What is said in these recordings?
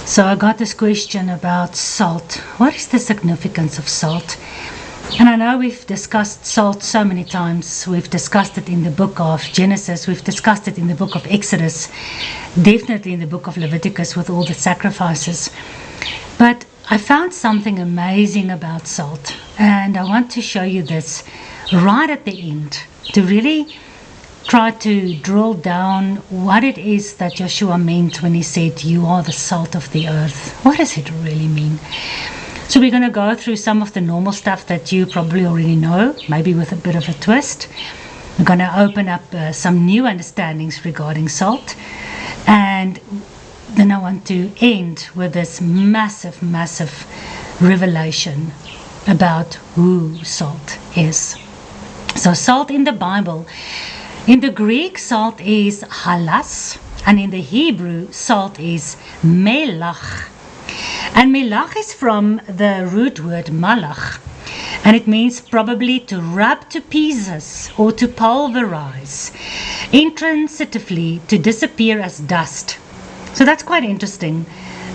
So I got this question about salt. What is the significance of salt? And I know we've discussed salt so many times. We've discussed it in the book of Genesis. We've discussed it in the book of Exodus. Definitely in the book of Leviticus with all the sacrifices. But I found something amazing about salt. And I want to show you this right at the end to really try to drill down what it is that Joshua meant when he said, "You are the salt of the earth." What does it really mean? So we're going to go through some of the normal stuff that you probably already know, maybe with a bit of a twist. We're going to open up some new understandings regarding salt. And then I want to end with this massive, massive revelation about who salt is. So salt in the Bible, in the Greek, salt is halas, and in the Hebrew, salt is melach. And melach is from the root word malach, and it means probably to rub to pieces or to pulverize, intransitively to disappear as dust. So that's quite interesting.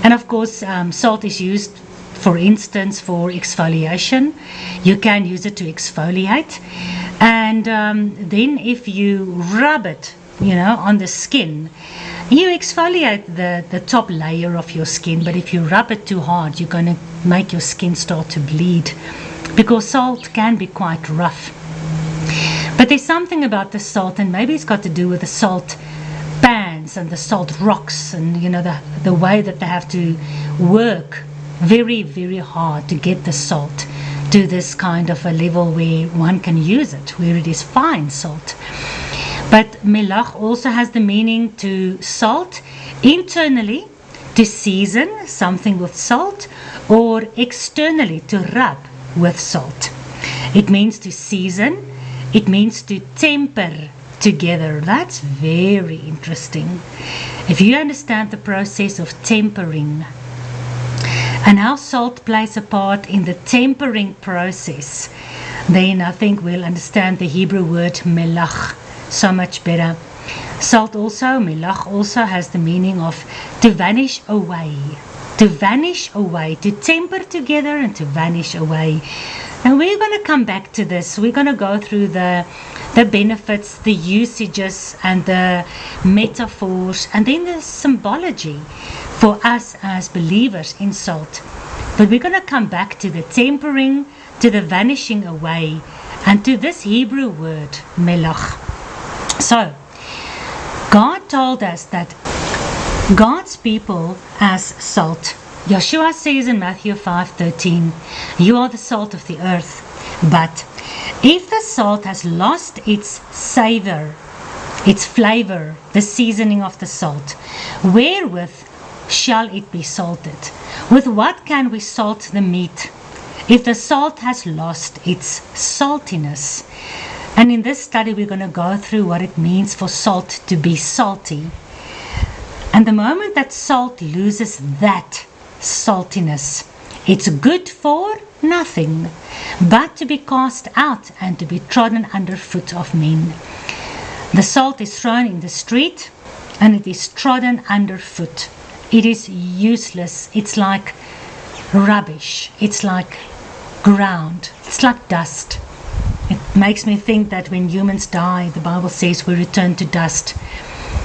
And of course, salt is used, for instance, for exfoliation. You can use it to exfoliate. And then if you rub it, on the skin, you exfoliate the top layer of your skin. But if you rub it too hard, you're going to make your skin start to bleed, because salt can be quite rough. But there's something about the salt, and maybe it's got to do with the salt pans and the salt rocks, and the way that they have to work very, very hard to get the salt to this kind of a level where one can use it, where it is fine salt. But melach also has the meaning to salt internally, to season something with salt, or externally to rub with salt. It means to season, it means to temper together. That's very interesting. If you understand the process of tempering and how salt plays a part in the tempering process, then I think we'll understand the Hebrew word melach so much better. Salt also, melach also has the meaning of to vanish away. To vanish away, to temper together and to vanish away. And we're going to come back to this. We're going to go through the benefits, the usages, and the metaphors, and then the symbology for us as believers in salt. But we're going to come back to the tempering, to the vanishing away, and to this Hebrew word, melach. So, God told us that God's people as salt. Joshua says in Matthew 5:13, "You are the salt of the earth. But if the salt has lost its savor, its flavor, the seasoning of the salt, wherewith shall it be salted? With what can we salt the meat, if the salt has lost its saltiness?" And in this study, we're going to go through what it means for salt to be salty. And the moment that salt loses that saltiness, it's good for nothing but to be cast out and to be trodden underfoot of men. The salt is thrown in the street and it is trodden underfoot. It is useless. It's like rubbish. It's like ground. It's like dust. It makes me think that when humans die, the Bible says we return to dust.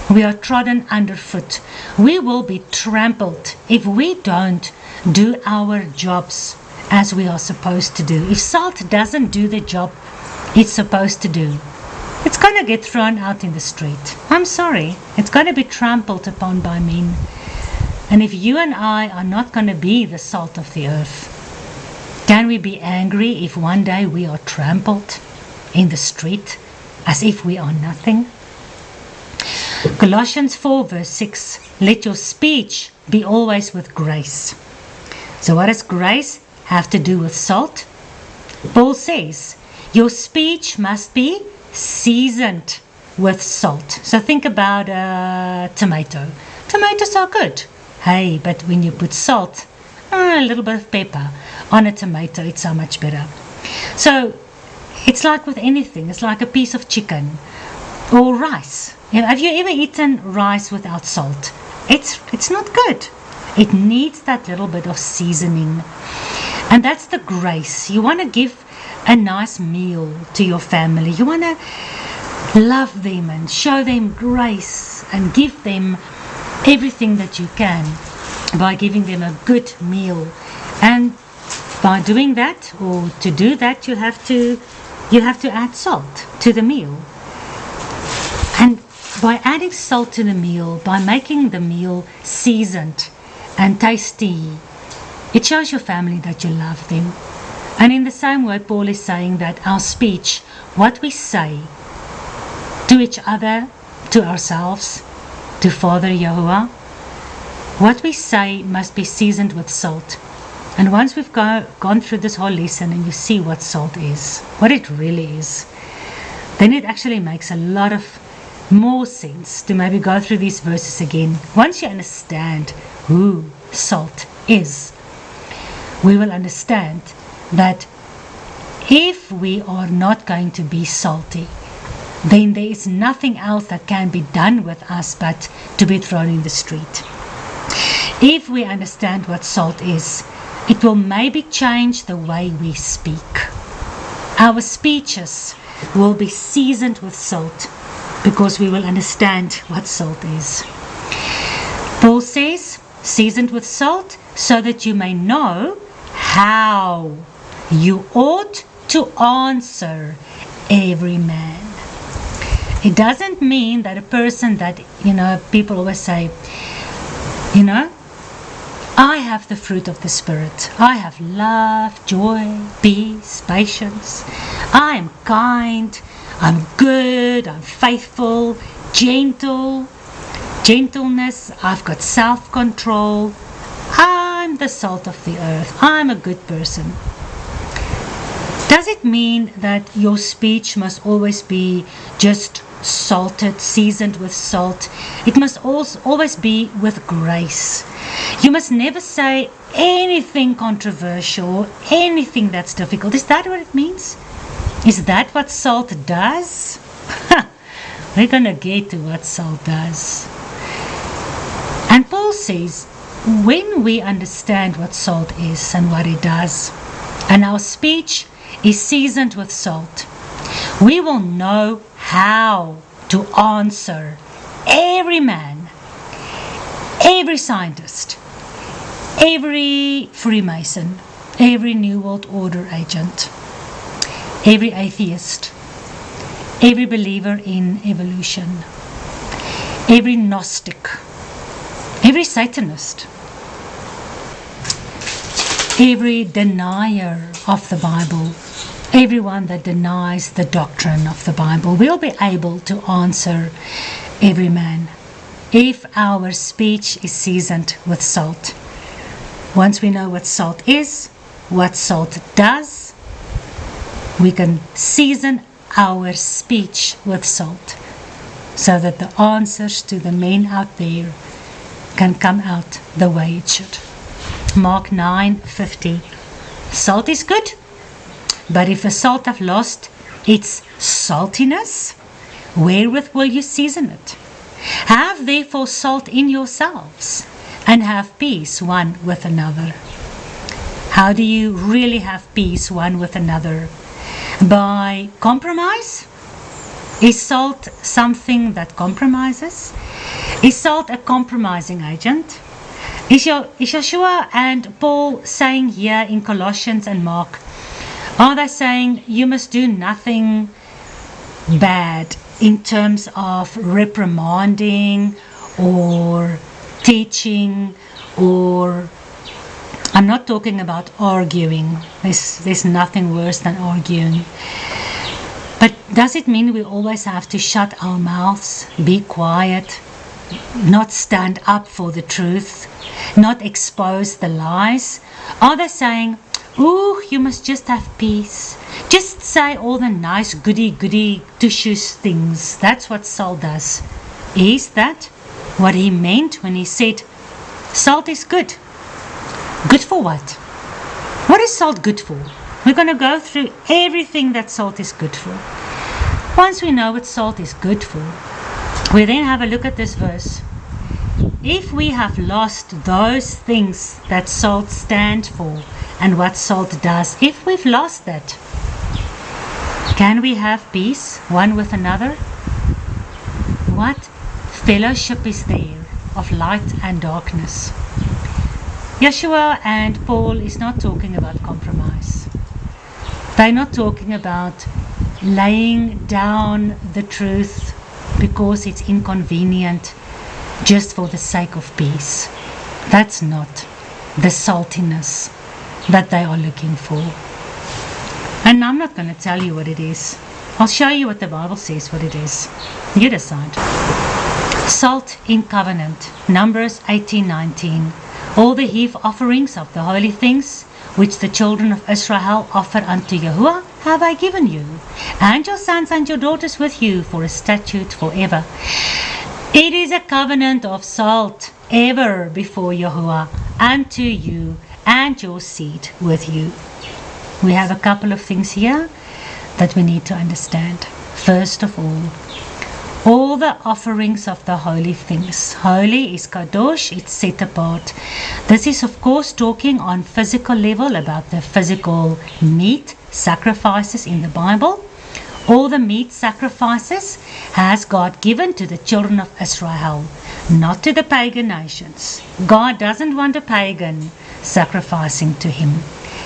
We are trodden underfoot. We will be trampled if we don't do our jobs as we are supposed to do. If salt doesn't do the job it's supposed to do, it's going to get thrown out in the street. I'm sorry. It's going to be trampled upon by men. And if you and I are not going to be the salt of the earth, can we be angry if one day we are trampled in the street as if we are nothing? Colossians 4 verse 6, "Let your speech be always with grace." So what does grace have to do with salt? Paul says, your speech must be seasoned with salt. So think about a tomato. Tomatoes are good. Hey, but when you put salt, a little bit of pepper on a tomato, it's so much better. So it's like with anything. It's like a piece of chicken or rice. Have you ever eaten rice without salt? It's not good. It needs that little bit of seasoning. And that's the grace. You want to give a nice meal to your family. You want to love them and show them grace and give them everything that you can by giving them a good meal. And by doing that, or to do that, you have to add salt to the meal. And by adding salt to the meal, by making the meal seasoned and tasty, it shows your family that you love them. And in the same way, Paul is saying that our speech, what we say to each other, to ourselves, to Father Yahuwah, what we say must be seasoned with salt. And once we've gone through this whole lesson and you see what salt is, what it really is, then it actually makes a lot of more sense to maybe go through these verses again. Once you understand who salt is, we will understand that if we are not going to be salty, then there is nothing else that can be done with us but to be thrown in the street. If we understand what salt is, it will maybe change the way we speak. Our speeches will be seasoned with salt because we will understand what salt is. Paul says, seasoned with salt so that you may know how you ought to answer every man. It doesn't mean that a person that, people always say, I have the fruit of the Spirit. I have love, joy, peace, patience. I am kind. I'm good. I'm faithful, gentle, gentleness. I've got self-control. I'm the salt of the earth. I'm a good person. Does it mean that your speech must always be just salted, seasoned with salt? It must also always be with grace. You must never say anything controversial, anything that's difficult. Is that what it means? Is that what salt does? We're going to get to what salt does. And Paul says, when we understand what salt is and what it does, and our speech is seasoned with salt, we will know how to answer every man, every scientist, every Freemason, every New World Order agent, every atheist, every believer in evolution, every Gnostic, every Satanist, every denier of the Bible, everyone that denies the doctrine of the Bible. Will be able to answer every man if our speech is seasoned with salt. Once we know what salt is, what salt does, we can season our speech with salt so that the answers to the men out there can come out the way it should. Mark 9:50. Salt is good, but if the salt have lost its saltiness, wherewith will you season it? Have therefore salt in yourselves, and have peace one with another. How do you really have peace one with another? By compromise? Is salt something that compromises? Is salt a compromising agent? Is Yeshua and Paul saying here in Colossians and Mark, are they saying you must do nothing bad in terms of reprimanding or teaching, or I'm not talking about arguing. There's nothing worse than arguing. But does it mean we always have to shut our mouths, be quiet, not stand up for the truth, not expose the lies? Are they saying, ooh, you must just have peace, just say all the nice goody two-shoes things? That's what salt does. Is that what he meant when he said salt is good? Good for what? What is salt good for? We're going to go through everything that salt is good for. Once we know what salt is good for, we then have a look at this verse. If we have lost those things that salt stands for and what salt does, if we've lost that, can we have peace one with another? What fellowship is there of light and darkness? Yeshua and Paul is not talking about compromise. They're not talking about laying down the truth because it's inconvenient just for the sake of peace. That's not the saltiness that they are looking for. And I'm not going to tell you what it is. I'll show you what the Bible says what it is. You decide. Salt in covenant. Numbers 18:19. All the heave offerings of the holy things which the children of Israel offer unto Yahuwah have I given you, and your sons and your daughters with you for a statute forever. It is a covenant of salt ever before Yahuwah unto you and your seed with you. We have a couple of things here that we need to understand. First of all the offerings of the holy things. Holy is kadosh, it's set apart. This is of course talking on physical level about the physical meat sacrifices in the Bible. All the meat sacrifices has God given to the children of Israel, not to the pagan nations. God doesn't want a pagan sacrificing to him.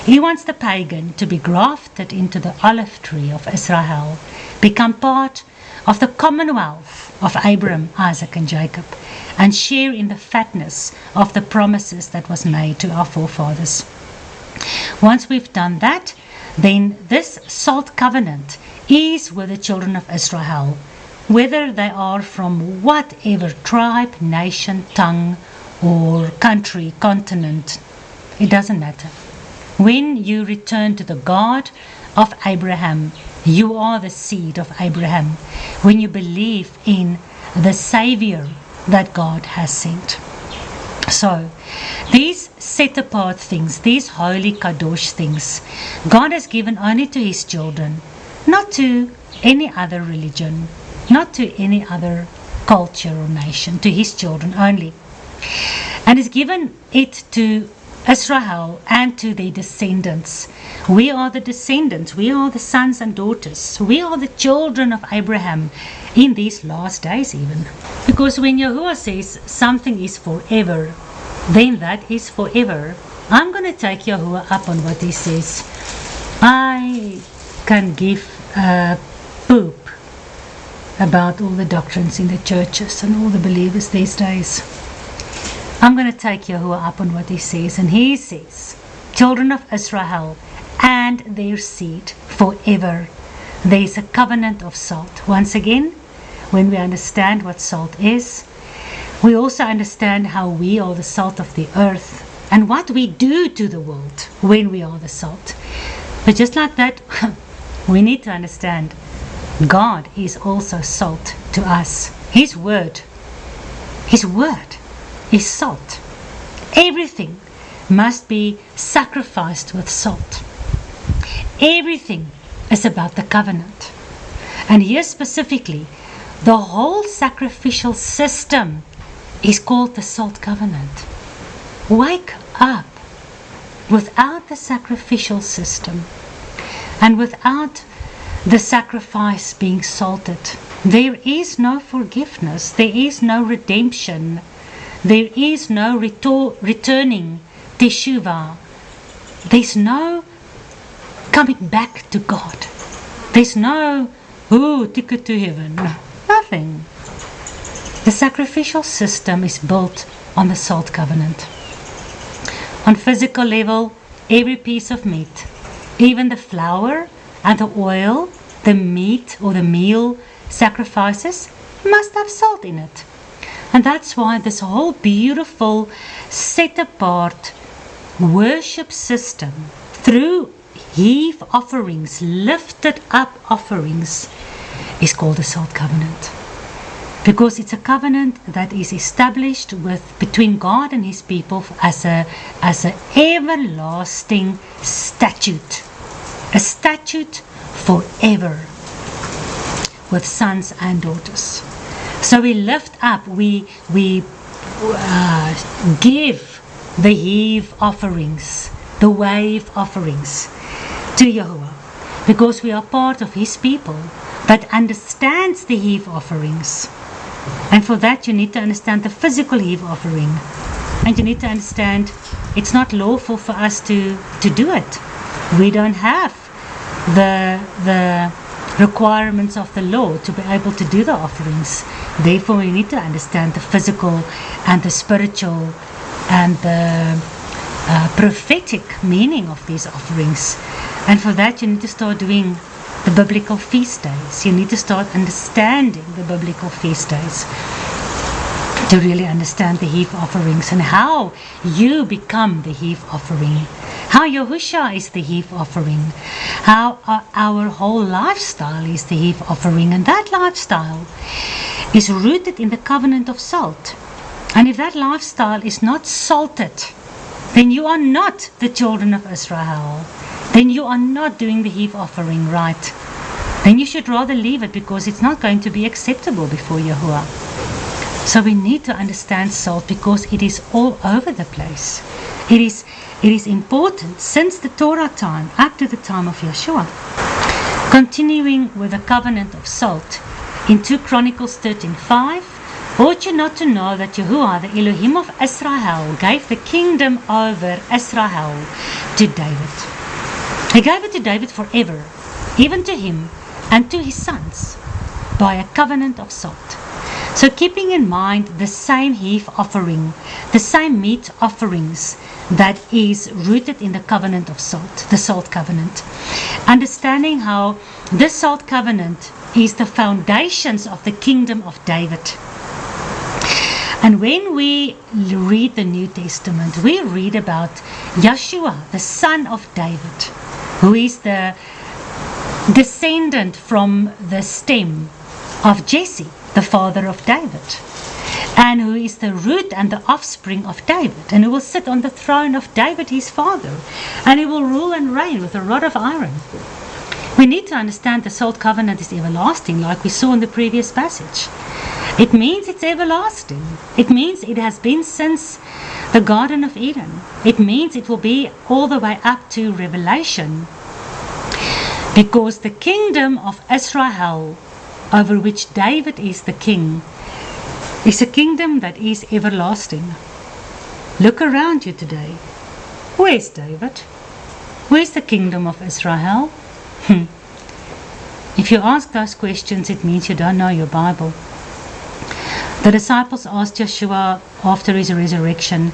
He wants the pagan to be grafted into the olive tree of Israel, become part of the commonwealth of Abraham, Isaac and Jacob, and share in the fatness of the promises that was made to our forefathers. Once we've done that, then this salt covenant is with the children of Israel, whether they are from whatever tribe, nation, tongue, or country, continent. It doesn't matter. When you return to the God of Abraham, you are the seed of Abraham. When you believe in the Savior that God has sent. So, these set apart things, these holy kadosh things, God has given only to his children, not to any other religion, not to any other culture or nation, to his children only. And has given it to Israel and to their descendants. We are the descendants, we are the sons and daughters, we are the children of Abraham in these last days even. Because when Yahuwah says something is forever, then that is forever. I'm going to take Yahuwah up on what he says. I can give a poop about all the doctrines in the churches and all the believers these days. I'm going to take Yahuwah up on what he says, and he says, children of Israel and their seed forever. There is a covenant of salt. Once again, when we understand what salt is, we also understand how we are the salt of the earth and what we do to the world when we are the salt. But just like that, we need to understand God is also salt to us. His word is salt. Everything must be sacrificed with salt. Everything is about the covenant. And here specifically, the whole sacrificial system is called the salt covenant. Wake up. Without the sacrificial system and without the sacrifice being salted, there is no forgiveness, there is no redemption, there is no returning teshuvah, there's no coming back to God, there's no ticket to heaven, nothing. The sacrificial system is built on the salt covenant. On physical level, every piece of meat, even the flour and the oil, the meat or the meal sacrifices, must have salt in it. And that's why this whole beautiful set apart worship system through heave offerings, lifted up offerings, is called the salt covenant. Because it's a covenant that is established between God and his people as a everlasting statute. A statute forever with sons and daughters. So we lift up, we give the heave offerings, the wave offerings to Yahuwah, because we are part of His people that understands the heave offerings. And for that you need to understand the physical heave offering, and you need to understand it's not lawful for us to do it. We don't have the requirements of the law to be able to do the offerings. Therefore we need to understand the physical and the spiritual and the prophetic meaning of these offerings. And for that you need to start doing the biblical feast days. You need to start understanding the biblical feast days to really understand the heave offerings and how you become the heave offering, how Yahusha is the heave offering, how our whole lifestyle is the heave offering. And that lifestyle is rooted in the covenant of salt. And if that lifestyle is not salted, then you are not the children of Israel. Then you are not doing the heave offering right. Then you should rather leave it, because it's not going to be acceptable before Yahuwah. So we need to understand salt, because it is all over the place. It is important since the Torah time up to the time of Yeshua. Continuing with the covenant of salt, in 2 Chronicles 13:5, ought you not to know that Yahuwah, the Elohim of Israel, gave the kingdom over Israel to David. He gave it to David forever, even to him and to his sons, by a covenant of salt. So keeping in mind the same heave offering, the same meat offerings that is rooted in the covenant of salt, the salt covenant. Understanding how this salt covenant is the foundations of the kingdom of David. And when we read the New Testament, we read about Yeshua, the son of David, who is the descendant from the stem of Jesse, the father of David, and who is the root and the offspring of David, and who will sit on the throne of David his father, and he will rule and reign with a rod of iron. We need to understand the salt covenant is everlasting, like we saw in the previous passage. It means it's everlasting. It means it has been since the Garden of Eden. It means it will be all the way up to Revelation, because the kingdom of Israel, over which David is the king, is a kingdom that is everlasting. Look around you today. Where's David? Where's the kingdom of Israel? If you ask those questions, it means you don't know your Bible. The disciples asked Yeshua after his resurrection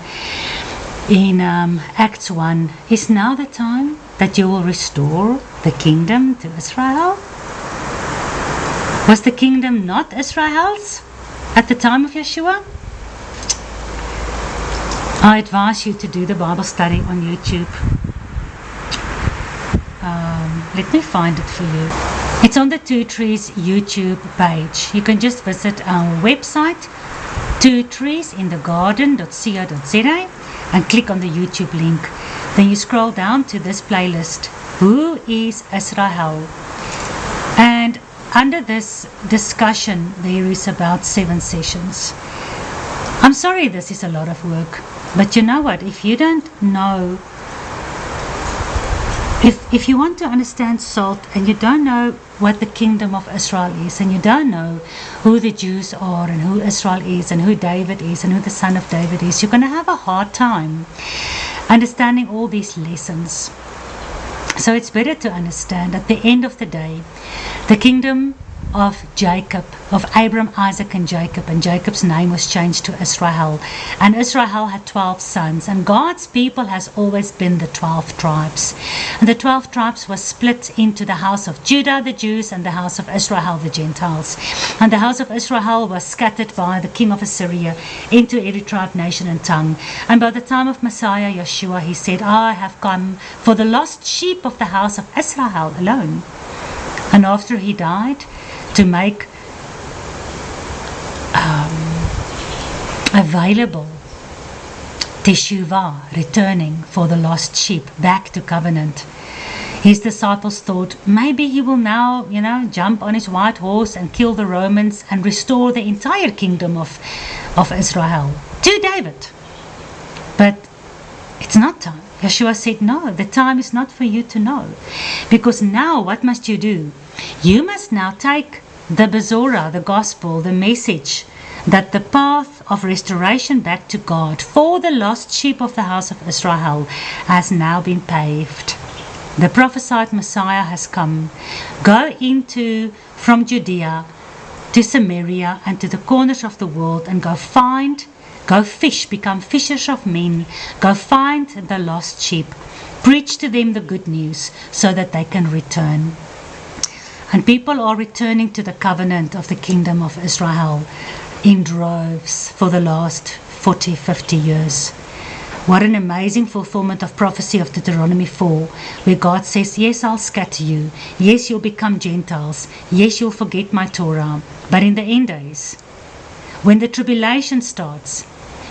in Acts 1, is now the time that you will restore the kingdom to Israel? Was the kingdom not Israel's at the time of Yeshua? I advise you to do the Bible study on YouTube. Let me find it for you. It's on the Two Trees YouTube page. You can just visit our website, twotreesinthegarden.co.za, and click on the YouTube link. Then you scroll down to this playlist, Who is Israel? And under this discussion, there is about 7 sessions. I'm sorry this is a lot of work, but you know what? If you don't know, if you want to understand salt and you don't know what the kingdom of Israel is, and you don't know who the Jews are and who Israel is and who David is and who the son of David is, you're going to have a hard time understanding all these lessons. So it's better to understand at the end of the day, the kingdom of Jacob, of Abram, Isaac and Jacob's name was changed to Israel, and Israel had 12 sons, and God's people has always been the 12 tribes, and the 12 tribes were split into the house of Judah, the Jews, and the house of Israel, the Gentiles, and the house of Israel was scattered by the king of Assyria into every tribe, nation and tongue. And by the time of Messiah Yeshua, he said, I have come for the lost sheep of the house of Israel alone. And after he died, to make available Teshuvah, returning for the lost sheep back to covenant. His disciples thought maybe he will now, jump on his white horse and kill the Romans and restore the entire kingdom of Israel. to David. But it's not time. Yeshua said, no, the time is not for you to know. Because now what must you do? You must now take the Bezorah, the gospel, the message that the path of restoration back to God for the lost sheep of the house of Israel has now been paved. The prophesied Messiah has come. Go from Judea to Samaria and to the corners of the world and go fish, become fishers of men. Go find the lost sheep. Preach to them the good news so that they can return. And people are returning to the covenant of the kingdom of Israel in droves for the last 40, 50 years. What an amazing fulfillment of prophecy of Deuteronomy 4, where God says, yes, I'll scatter you. Yes, you'll become Gentiles. Yes, you'll forget my Torah. But in the end days, when the tribulation starts,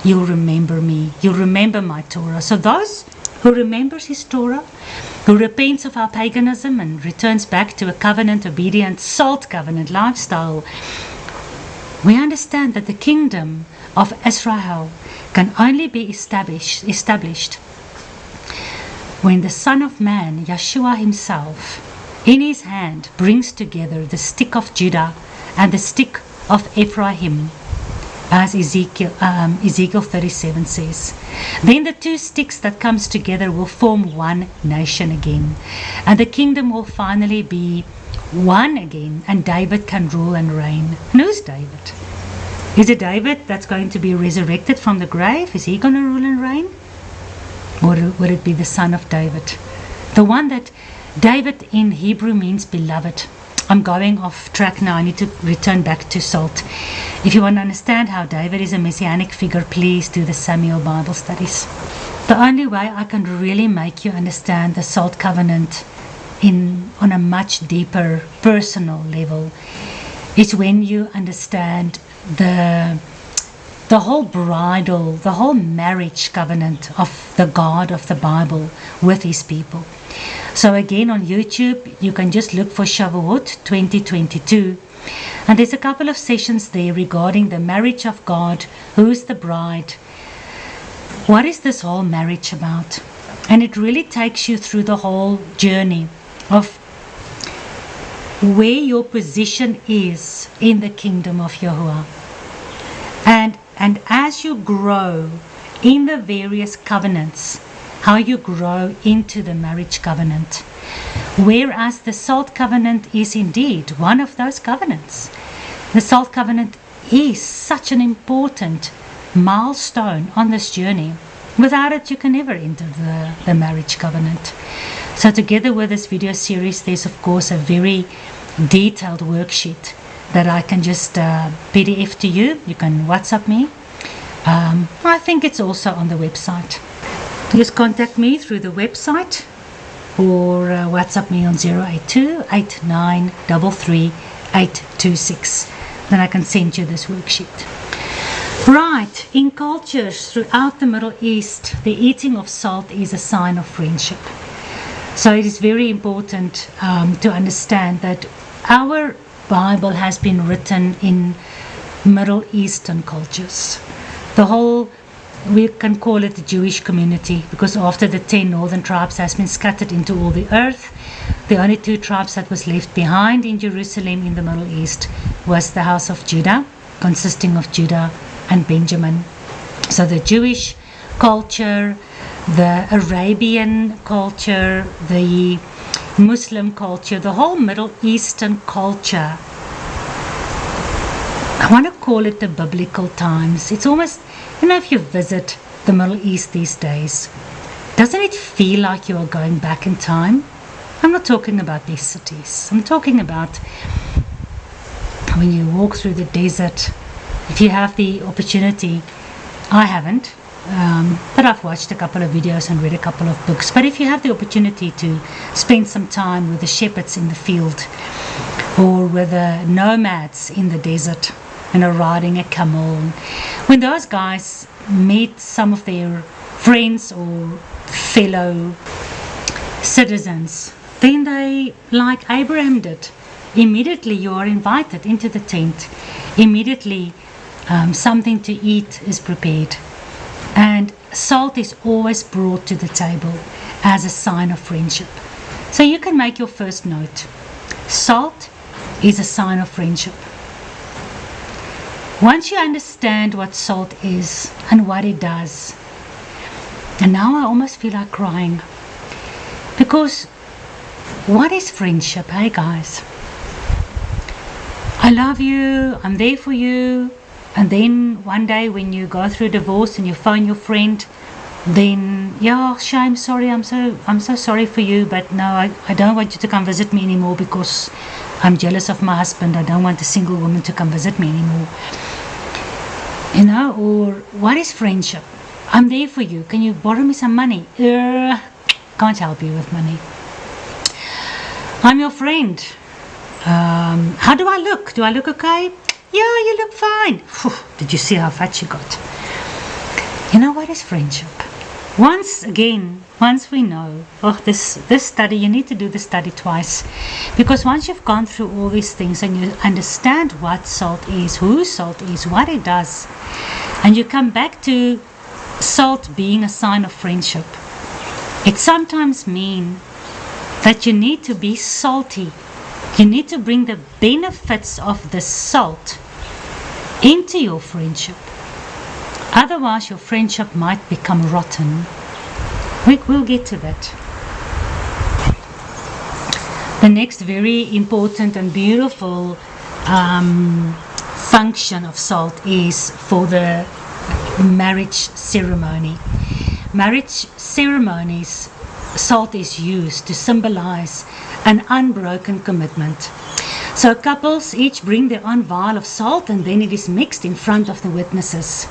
you'll remember me. You'll remember my Torah. So those who remembers his Torah, who repents of our paganism and returns back to a covenant-obedient, salt covenant lifestyle, we understand that the kingdom of Israel can only be established when the Son of Man, Yeshua himself, in his hand brings together the stick of Judah and the stick of Ephraim, as Ezekiel 37 says. Then the two sticks that comes together will form one nation again, and the kingdom will finally be one again, and David can rule and reign. And who's David? Is it David that's going to be resurrected from the grave? Is he going to rule and reign? Or would it be the son of David? The one that David in Hebrew means beloved. I'm going off track now. I need to return back to salt. If you want to understand how David is a messianic figure, please do the Samuel Bible studies. The only way I can really make you understand the salt covenant on a much deeper personal level is when you understand the whole bridal, the whole marriage covenant of the God of the Bible with his people. So again, on YouTube, you can just look for Shavuot 2022. And there's a couple of sessions there regarding the marriage of God, who's the bride, what is this whole marriage about? And it really takes you through the whole journey of where your position is in the kingdom of Yahuwah. And as you grow in the various covenants, how you grow into the marriage covenant. Whereas the salt covenant is indeed one of those covenants. The salt covenant is such an important milestone on this journey. Without it, you can never enter the marriage covenant. So together with this video series, there's of course a very detailed worksheet that I can just PDF to you. You can WhatsApp me. I think it's also on the website. Just contact me through the website or WhatsApp me on 082-8933-826. Then I can send you this worksheet. Right, in cultures throughout the Middle East, the eating of salt is a sign of friendship. So it is very important to understand that our Bible has been written in Middle Eastern cultures. The whole, we can call it the Jewish community, because after the 10 northern tribes has been scattered into all the earth, the only 2 tribes that was left behind in Jerusalem in the Middle East was the house of Judah, consisting of Judah and Benjamin. So the Jewish culture, the Arabian culture, the Muslim culture, the whole Middle Eastern culture, I want to call it the biblical times. It's almost, if you visit the Middle East these days, doesn't it feel like you are going back in time? I'm not talking about these cities. I'm talking about when you walk through the desert. If you have the opportunity, I haven't, but I've watched a couple of videos and read a couple of books. But if you have the opportunity to spend some time with the shepherds in the field or with the nomads in the desert, riding a camel, when those guys meet some of their friends or fellow citizens, then they, like Abraham did, immediately you are invited into the tent. Immediately something to eat is prepared. And salt is always brought to the table as a sign of friendship. So you can make your first note. Salt is a sign of friendship. Once you understand what salt is and what it does, and now I almost feel like crying, because what is friendship, hey guys? I love you, I'm there for you, and then one day when you go through a divorce and you phone your friend, then yeah, shame, sorry, I'm so sorry for you, but no, I don't want you to come visit me anymore because I'm jealous of my husband. I don't want a single woman to come visit me anymore. You know, or what is friendship? I'm there for you. Can you borrow me some money? Can't help you with money. I'm your friend. How do I look? Do I look okay? Yeah, you look fine. Whew, did you see how fat you got? You know what is friendship? Once we know, this study, you need to do the study twice, because once you've gone through all these things and you understand what salt is, who salt is, what it does, and you come back to salt being a sign of friendship, it sometimes means that you need to be salty. You need to bring the benefits of the salt into your friendship. Otherwise, your friendship might become rotten. We'll get to that. The next very important and beautiful function of salt is for the marriage ceremony. Marriage ceremonies, salt is used to symbolize an unbroken commitment. So couples each bring their own vial of salt, and then it is mixed in front of the witnesses.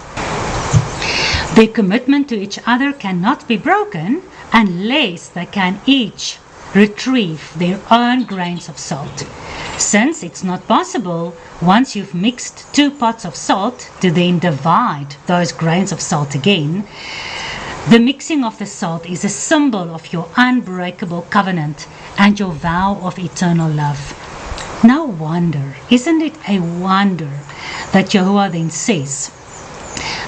Their commitment to each other cannot be broken unless they can each retrieve their own grains of salt. Since it's not possible, once you've mixed 2 pots of salt, to then divide those grains of salt again, the mixing of the salt is a symbol of your unbreakable covenant and your vow of eternal love. No wonder, isn't it a wonder that Yahuwah then says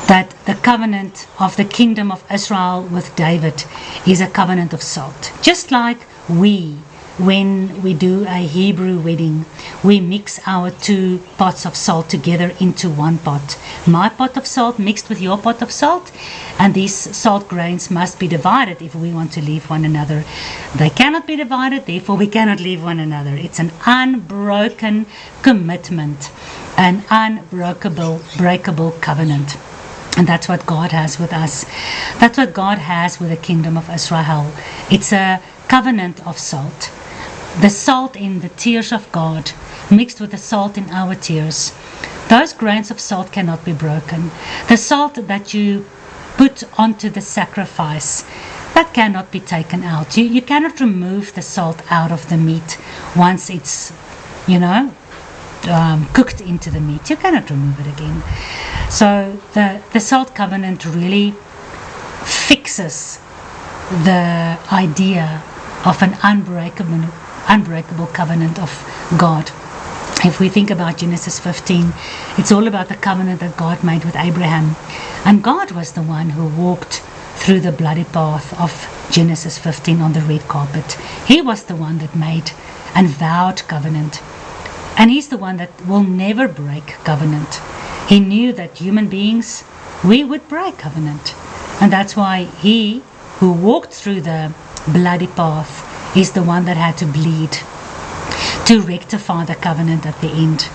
that the covenant of the kingdom of Israel with David is a covenant of salt. Just like when we do a Hebrew wedding, we mix our 2 pots of salt together into 1 pot. My pot of salt mixed with your pot of salt, and these salt grains must be divided if we want to leave one another. They cannot be divided, therefore we cannot leave one another. It's an unbroken commitment, an unbreakable covenant. And that's what God has with us. That's what God has with the kingdom of Israel. It's a covenant of salt. The salt in the tears of God mixed with the salt in our tears. Those grains of salt cannot be broken. The salt that you put onto the sacrifice, that cannot be taken out. You cannot remove the salt out of the meat once it's, cooked into the meat. You cannot remove it again. So the salt covenant really fixes the idea of an unbreakable covenant of God. If we think about Genesis 15, it's all about the covenant that God made with Abraham. And God was the one who walked through the bloody path of Genesis 15 on the red carpet. He was the one that made and vowed covenant. And he's the one that will never break covenant. He knew that human beings, we would break covenant. And that's why he who walked through the bloody path is the one that had to bleed to rectify the covenant at the end.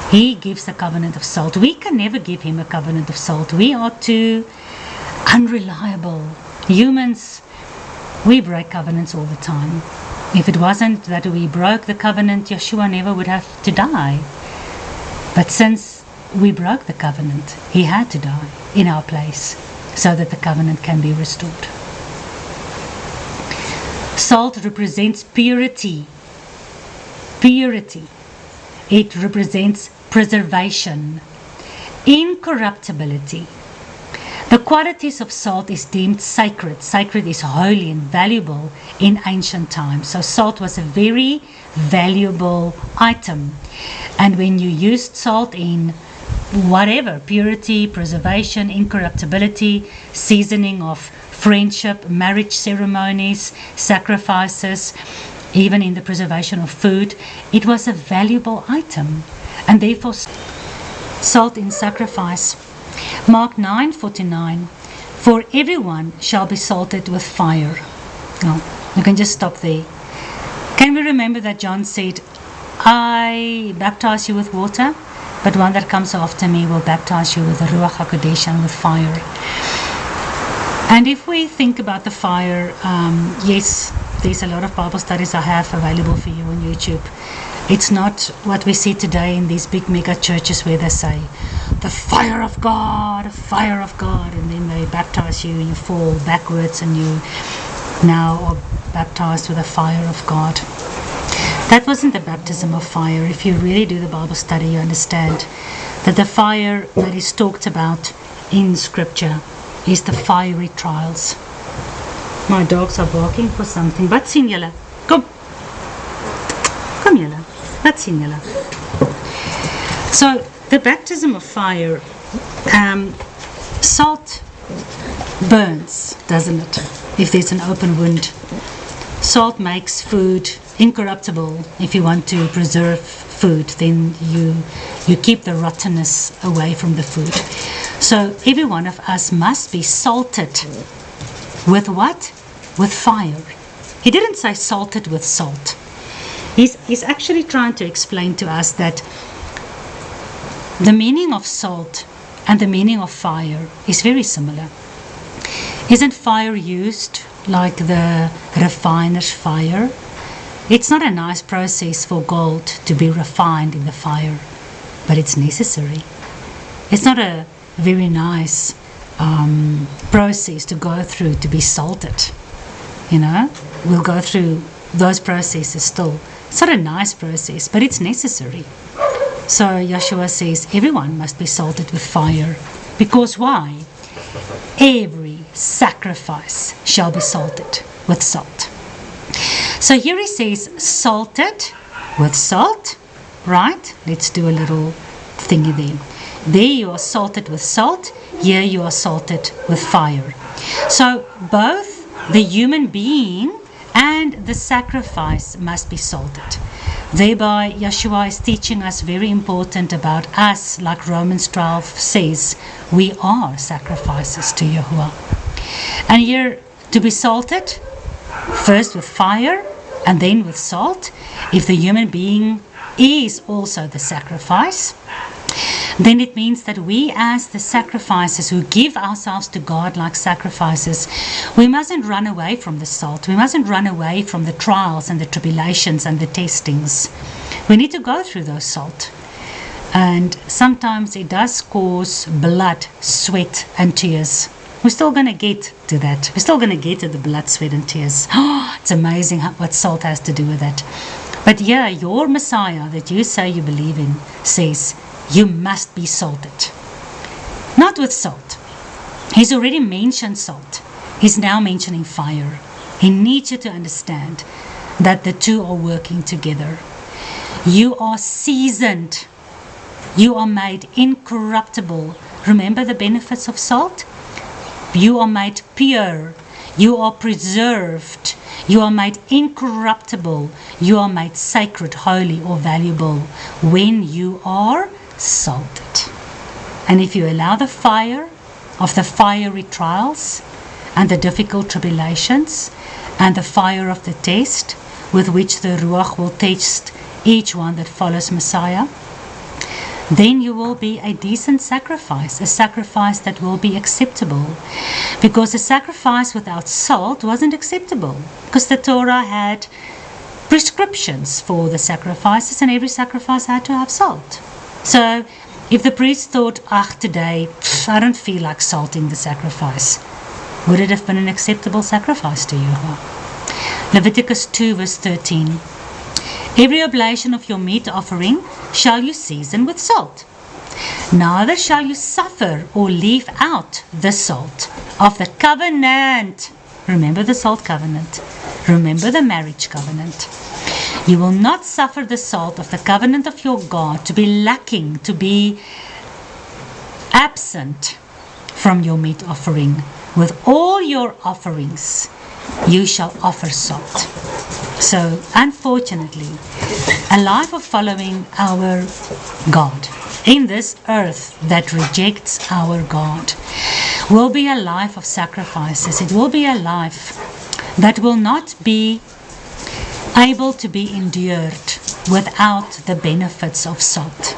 He gives a covenant of salt. We can never give him a covenant of salt. We are too unreliable. Humans, we break covenants all the time. If it wasn't that we broke the covenant, Yeshua never would have to die. But since we broke the covenant, he had to die in our place so that the covenant can be restored. Salt represents purity. Purity. It represents preservation, incorruptibility. The qualities of salt is deemed sacred. Sacred is holy and valuable in ancient times. So salt was a very valuable item. And when you used salt in whatever, purity, preservation, incorruptibility, seasoning of friendship, marriage ceremonies, sacrifices, even in the preservation of food. It was a valuable item, and therefore salt in sacrifice. Mark 9:49, for everyone shall be salted with fire. Oh, you can just stop there. Can we remember that John said, I baptize you with water, but one that comes after me will baptize you with the Ruach HaKodesh and with fire. And if we think about the fire, yes, there's a lot of Bible studies I have available for you on YouTube. It's not what we see today in these big mega churches where they say, the fire of God, and then they baptize you and you fall backwards and you now are baptized with the fire of God. That wasn't the baptism of fire. If you really do the Bible study, you understand that the fire that is talked about in Scripture is the fiery trials. My dogs are barking for something. Wat sien julle? Kom julle. Wat sien julle? So, the baptism of fire, salt burns, doesn't it? If there's an open wound. Salt makes food incorruptible. If you want to preserve food, then you keep the rottenness away from the food. So every one of us must be salted with what? With fire. He didn't say salted with salt. He's actually trying to explain to us that the meaning of salt and the meaning of fire is very similar. Isn't fire used like the refiner's fire? It's not a nice process for gold to be refined in the fire, but it's necessary. It's not a very nice process to go through to be salted. You know, we'll go through those processes still. It's not a nice process, but it's necessary. So Yeshua says everyone must be salted with fire. Because why? Every sacrifice shall be salted with salt. So here he says salted with salt, right? Let's do a little thingy there. There you are salted with salt, here you are salted with fire. So both the human being and the sacrifice must be salted. Thereby, Yeshua is teaching us very important about us, like Romans 12 says, we are sacrifices to Yahuwah. And here, to be salted, first with fire and then with salt. If the human being is also the sacrifice, then it means that we as the sacrifices who give ourselves to God like sacrifices, we mustn't run away from the salt. We mustn't run away from the trials and the tribulations and the testings. We need to go through those salt. And sometimes it does cause blood, sweat and tears. We're still going to get to that. We're still going to get to the blood, sweat and tears. Oh, it's amazing what salt has to do with that. But yeah, your Messiah that you say you believe in says, you must be salted. Not with salt. He's already mentioned salt. He's now mentioning fire. He needs you to understand that the two are working together. You are seasoned. You are made incorruptible. Remember the benefits of salt? You are made pure. You are preserved. You are made incorruptible. You are made sacred, holy, or valuable when you are salted. And if you allow the fire of the fiery trials and the difficult tribulations and the fire of the test with which the Ruach will test each one that follows Messiah, then you will be a decent sacrifice, a sacrifice that will be acceptable. Because a sacrifice without salt wasn't acceptable, because the Torah had prescriptions for the sacrifices, and every sacrifice had to have salt. So if the priest thought, today, I don't feel like salting the sacrifice, would it have been an acceptable sacrifice to you? Leviticus 2 verse 13. Every oblation of your meat offering shall you season with salt. Neither shall you suffer or leave out the salt of the covenant. Remember the salt covenant. Remember the marriage covenant. You will not suffer the salt of the covenant of your God to be lacking, to be absent from your meat offering. With all your offerings, you shall offer salt. So, unfortunately, a life of following our God in this earth that rejects our God will be a life of sacrifices. It will be a life that will not be able to be endured without the benefits of salt.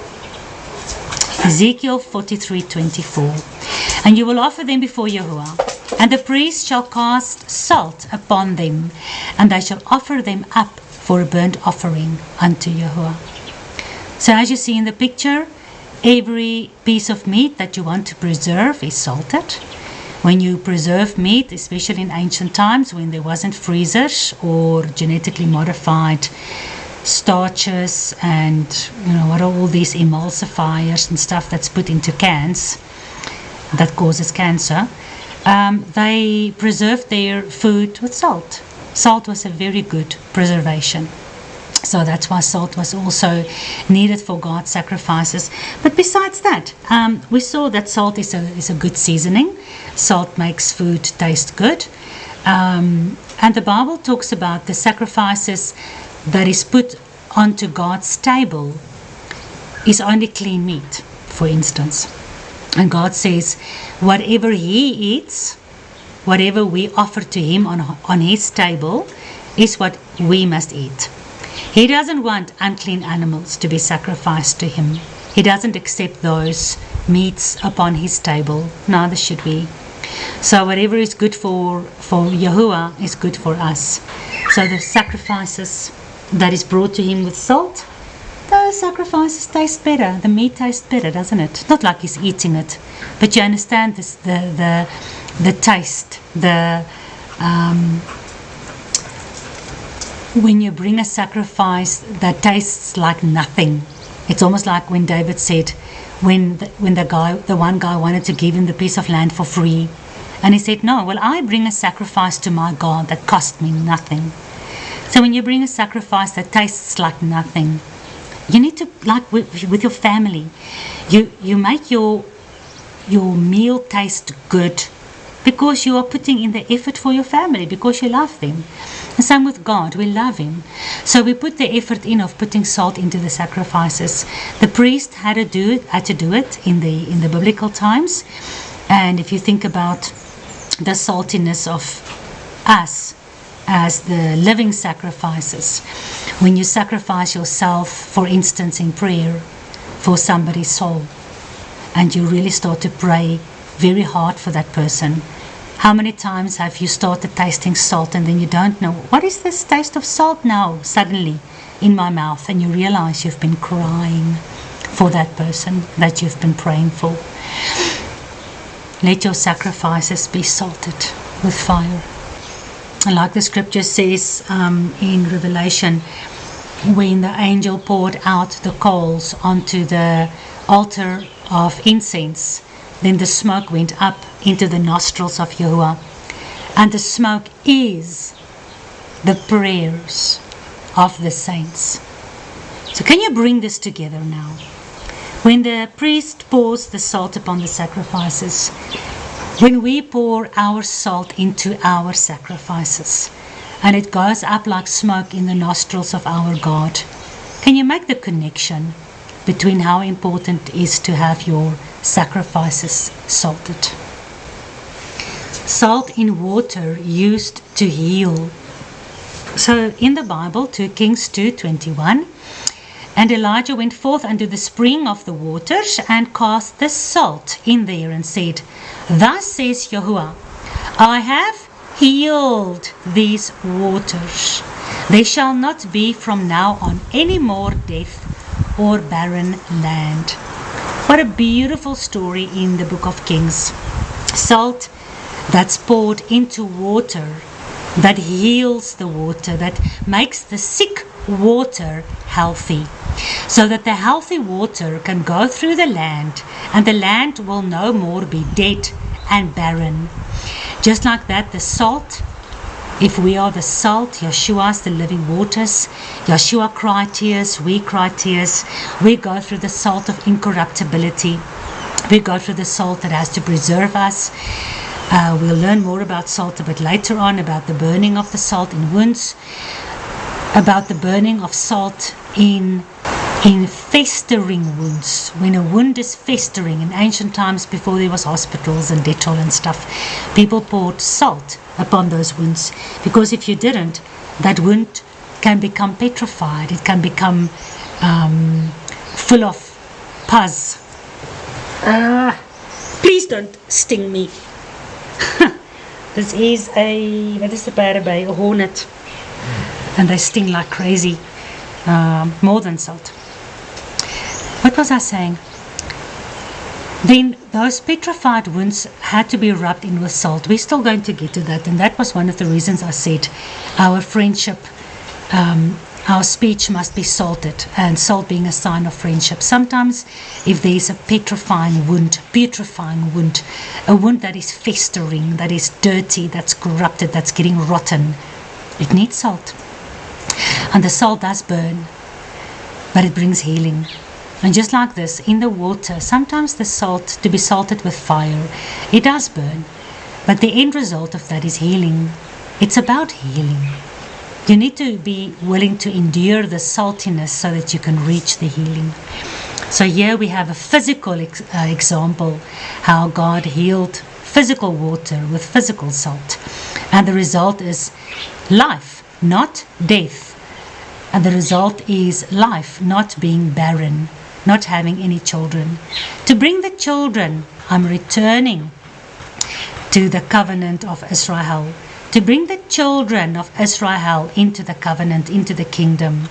Ezekiel 43:24. And you will offer them before Yahuwah, and the priest shall cast salt upon them, and they shall offer them up for a burnt offering unto Yahuwah. So as you see in the picture, every piece of meat that you want to preserve is salted. When you preserve meat, especially in ancient times when there wasn't freezers or genetically modified starches and what are all these emulsifiers and stuff that's put into cans that causes cancer, they preserved their food with salt. Salt was a very good preservation. So that's why salt was also needed for God's sacrifices. But besides that, we saw that salt is a good seasoning. Salt makes food taste good. And the Bible talks about the sacrifices that is put onto God's table is only clean meat, for instance. And God says, whatever He eats, whatever we offer to Him on His table, is what we must eat. He doesn't want unclean animals to be sacrificed to Him. He doesn't accept those meats upon His table, neither should we. So whatever is good for Yahuwah is good for us. So the sacrifices that is brought to Him with salt, those sacrifices taste better. The meat tastes better, doesn't it? Not like He's eating it, but you understand this, the taste, when you bring a sacrifice that tastes like nothing. It's almost like when David said, when the one guy wanted to give him the piece of land for free, and he said, no, well, I bring a sacrifice to my God that cost me nothing. So when you bring a sacrifice that tastes like nothing, you need to, like with your family, you make your meal taste good because you are putting in the effort for your family, because you love them. The same with God, we love Him. So we put the effort in of putting salt into the sacrifices. The priest had to do it in the biblical times. And if you think about the saltiness of us as the living sacrifices, when you sacrifice yourself, for instance, in prayer for somebody's soul, and you really start to pray very hard for that person, how many times have you started tasting salt and then you don't know, what is this taste of salt now suddenly in my mouth, and you realize you've been crying for that person that you've been praying for. Let your sacrifices be salted with fire. And like the scripture says in Revelation, when the angel poured out the coals onto the altar of incense, then the smoke went up into the nostrils of Yahuwah. And the smoke is the prayers of the saints. So can you bring this together now? When the priest pours the salt upon the sacrifices, when we pour our salt into our sacrifices, and it goes up like smoke in the nostrils of our God, can you make the connection between how important it is to have your sacrifices salted? Salt in water used to heal. So in the Bible, 2 Kings 2:21, and Elijah went forth unto the spring of the waters and cast the salt in there and said, thus says Yahuwah, I have healed these waters. There shall not be from now on any more death or barren land. What a beautiful story in the book of Kings. Salt that's poured into water, that heals the water, that makes the sick water healthy, so that the healthy water can go through the land and the land will no more be dead and barren. Just like that, the salt, if we are the salt, Yeshua's the living waters, Yeshua cried tears, we cry tears, we go through the salt of incorruptibility. We go through the salt that has to preserve us. We'll learn more about salt a bit later on, about the burning of the salt in wounds, about the burning of salt in festering wounds. When a wound is festering, in ancient times before there was hospitals and Dettol and stuff, people poured salt upon those wounds, because if you didn't, that wound can become petrified. It can become full of pus. Please don't sting me. This is what is the bad-a-bay? A hornet. And they sting like crazy. More than salt. What was I saying? Then those petrified wounds had to be rubbed in with salt. We're still going to get to that, and that was one of the reasons I said our friendship, our speech must be salted, and salt being a sign of friendship. Sometimes if there's a putrefying wound, a wound that is festering, that is dirty, that's corrupted, that's getting rotten, it needs salt. And the salt does burn, but it brings healing. And just like this, in the water, sometimes the salt, to be salted with fire, it does burn. But the end result of that is healing. It's about healing. You need to be willing to endure the saltiness so that you can reach the healing. So here we have a physical example, how God healed physical water with physical salt. And the result is life, not death. And the result is life, not being barren, not having any children. To bring the children, I'm returning to the covenant of Israel. To bring the children of Israel into the covenant, into the kingdom,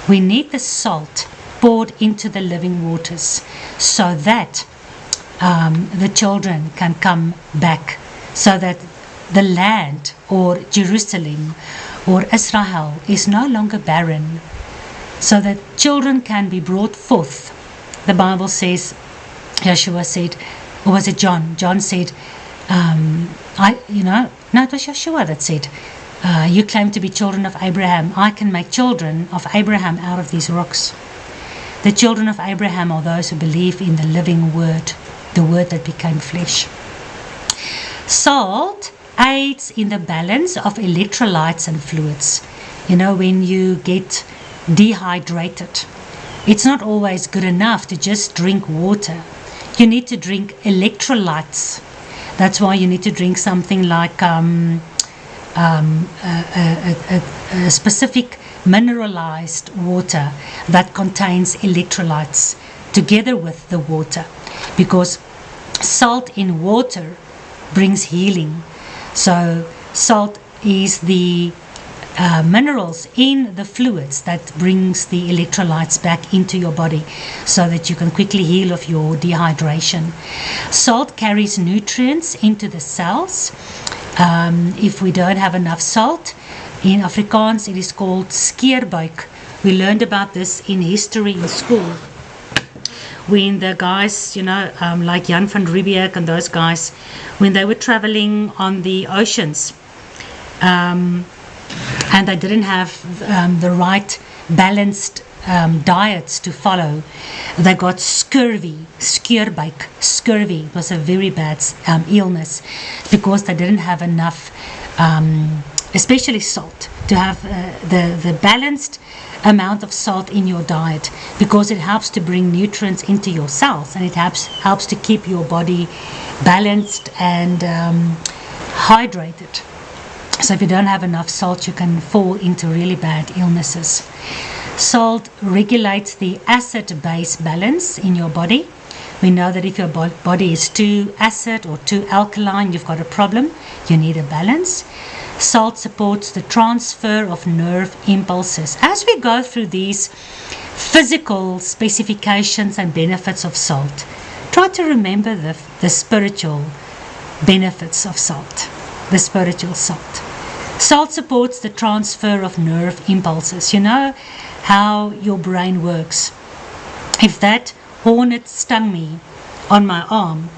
we need the salt poured into the living waters so that the children can come back, so that the land or Jerusalem or Israel is no longer barren, so that children can be brought forth. The Bible says, Yeshua said, or was it John? John said, no, it was Yeshua that said, you claim to be children of Abraham. I can make children of Abraham out of these rocks. The children of Abraham are those who believe in the living word, the word that became flesh. Salt aids in the balance of electrolytes and fluids. When you get dehydrated, it's not always good enough to just drink water. You need to drink electrolytes. That's why you need to drink something like a specific mineralized water that contains electrolytes together with the water, because salt in water brings healing. So salt is the minerals in the fluids that brings the electrolytes back into your body so that you can quickly heal of your dehydration. Salt carries nutrients into the cells. If we don't have enough salt, in Afrikaans it is called skeerbuik. We learned about this in history in school, when the guys, like Jan van Riebeeck and those guys, when they were traveling on the oceans, and they didn't have the right balanced diets to follow, they got scurvy, skeerbuik, scurvy. It was a very bad illness, because they didn't have enough, especially salt, to have the balanced amount of salt in your diet, because it helps to bring nutrients into your cells, and it helps to keep your body balanced and hydrated. So if you don't have enough salt, you can fall into really bad illnesses. Salt regulates the acid-base balance in your body. We know that if your body is too acid or too alkaline, you've got a problem. You need a balance. Salt supports the transfer of nerve impulses. As we go through these physical specifications and benefits of salt, try to remember the spiritual benefits of salt, the spiritual salt. Salt supports the transfer of nerve impulses. You know how your brain works. If that hornet stung me on my arm,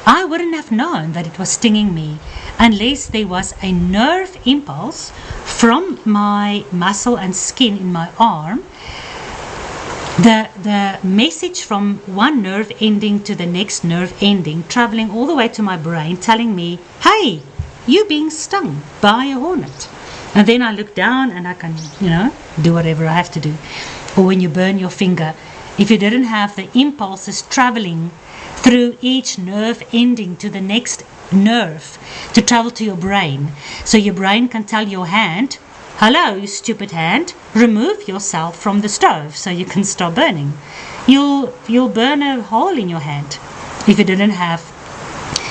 I wouldn't have known that it was stinging me unless there was a nerve impulse from my muscle and skin in my arm The message from one nerve ending to the next nerve ending, traveling all the way to my brain, telling me, hey, you being stung by a hornet. And then I look down and I can, do whatever I have to do. Or when you burn your finger, if you didn't have the impulses traveling through each nerve ending to the next nerve to travel to your brain, so your brain can tell your hand, hello, you stupid hand, remove yourself from the stove so you can stop burning. You'll burn a hole in your hand if you didn't have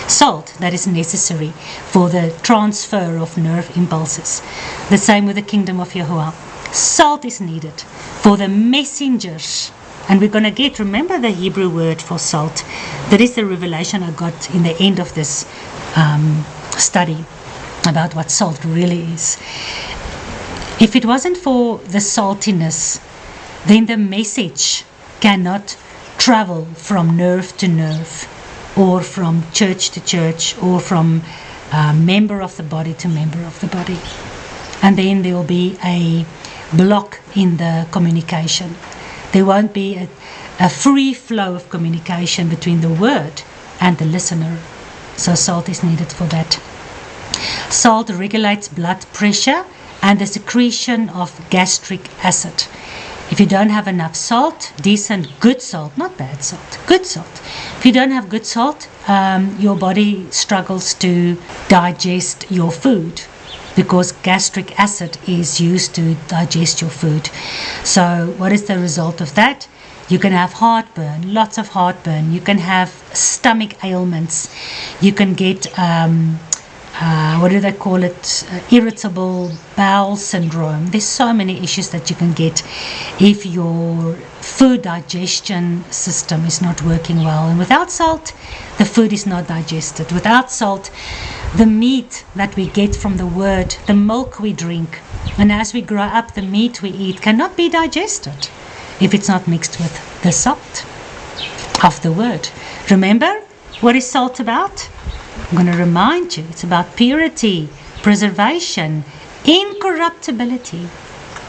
salt that is necessary for the transfer of nerve impulses. The same with the kingdom of Yahuwah. Salt is needed for the messengers. And we're going to remember the Hebrew word for salt. That is the revelation I got in the end of this study about what salt really is. If it wasn't for the saltiness, then the message cannot travel from nerve to nerve, or from church to church, or from member of the body to member of the body. And then there will be a block in the communication. There won't be a free flow of communication between the word and the listener. So salt is needed for that. Salt regulates blood pressure and the secretion of gastric acid. If you don't have enough salt, decent, good salt, not bad salt, good salt. If you don't have good salt, your body struggles to digest your food, because gastric acid is used to digest your food. So what is the result of that? You can have heartburn, lots of heartburn. You can have stomach ailments. You can get, what do they call it? Irritable bowel syndrome. There's so many issues that you can get if your food digestion system is not working well. And without salt, the food is not digested. Without salt, the meat that we get from the word, the milk we drink, and as we grow up, the meat we eat cannot be digested if it's not mixed with the salt of the word. Remember, what is salt about? I'm going to remind you, it's about purity, preservation, incorruptibility.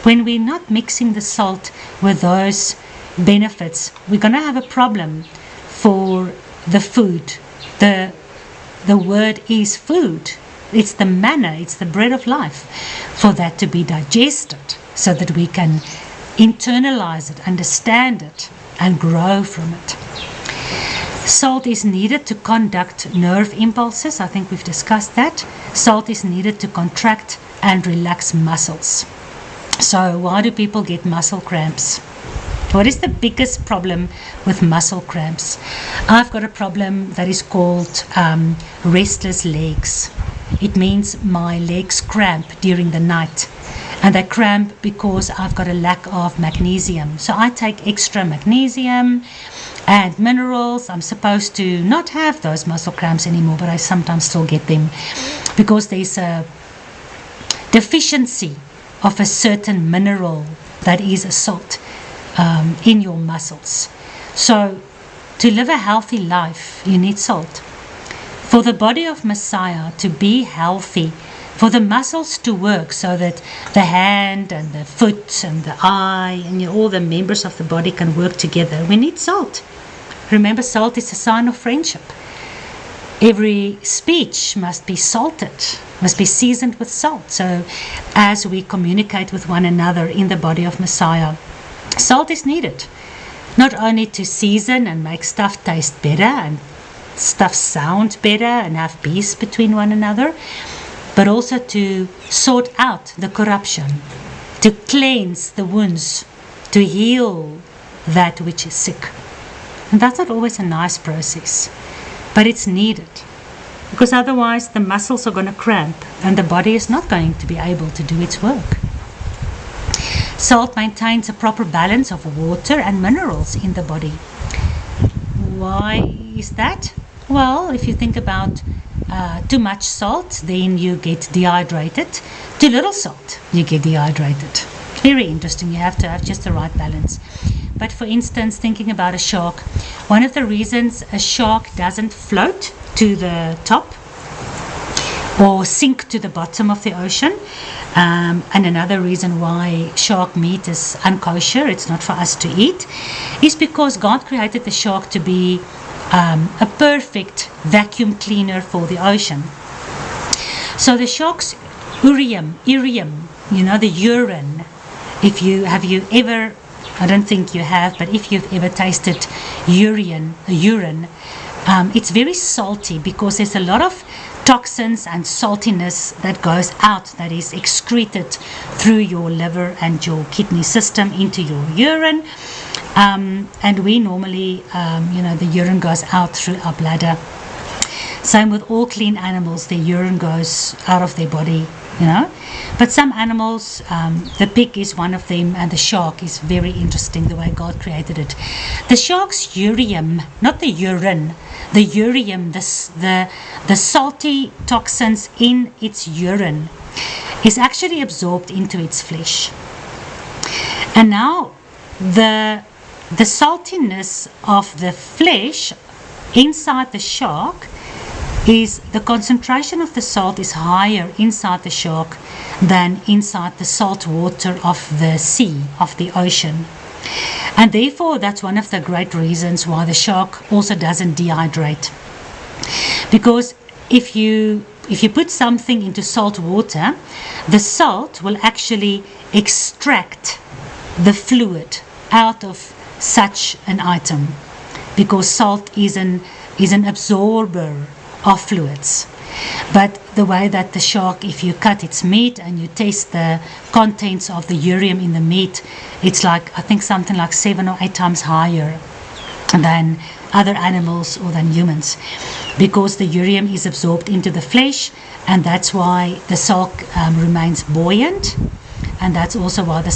When we're not mixing the salt with those benefits, we're going to have a problem for the food. The word is food. It's the manna, it's the bread of life, for that to be digested so that we can internalize it, understand it, and grow from it. Salt is needed to conduct nerve impulses. I think we've discussed that. Salt is needed to contract and relax muscles. So why do people get muscle cramps? What is the biggest problem with muscle cramps? I've got a problem that is called restless legs. It means my legs cramp during the night. And they cramp because I've got a lack of magnesium. So I take extra magnesium and minerals. I'm supposed to not have those muscle cramps anymore, but I sometimes still get them because there's a deficiency of a certain mineral that is a salt in your muscles. So to live a healthy life, you need salt. For the body of Messiah to be healthy, for the muscles to work so that the hand and the foot and the eye and all the members of the body can work together, we need salt. Remember, salt is a sign of friendship. Every speech must be salted, must be seasoned with salt. So as we communicate with one another in the body of Messiah, salt is needed, not only to season and make stuff taste better and stuff sound better and have peace between one another, but also to sort out the corruption, to cleanse the wounds, to heal that which is sick. And that's not always a nice process, but it's needed, because otherwise the muscles are going to cramp and the body is not going to be able to do its work. Salt maintains a proper balance of water and minerals in the body. Why is that? Well, if you think about too much salt, then you get dehydrated. Too little salt, you get dehydrated. Very interesting. You have to have just the right balance. But for instance, thinking about a shark, one of the reasons a shark doesn't float to the top or sink to the bottom of the ocean. And another reason why shark meat is unkosher, it's not for us to eat, is because God created the shark to be a perfect vacuum cleaner for the ocean. So the shark's irium, the urine, have you ever, I don't think you have, but if you've ever tasted urine, it's very salty because there's a lot of toxins and saltiness that goes out, that is excreted through your liver and your kidney system into your urine. And we normally, the urine goes out through our bladder. Same with all clean animals, their urine goes out of their body, But some animals, the pig is one of them, and the shark is very interesting the way God created it. The shark's urium, not the urine, the urium, the salty toxins in its urine is actually absorbed into its flesh. And now the saltiness of the flesh inside the shark is, the concentration of the salt is higher inside the shark than inside the salt water of the sea, of the ocean. And therefore that's one of the great reasons why the shark also doesn't dehydrate. Because if you put something into salt water, the salt will actually extract the fluid out of such an item, because salt is an absorber of fluids. But the way that the shark, if you cut its meat and you taste the contents of the urium in the meat, it's like, I think something like 7 or 8 times higher than other animals or than humans, because the urium is absorbed into the flesh, and that's why the salt remains buoyant, and that's also why the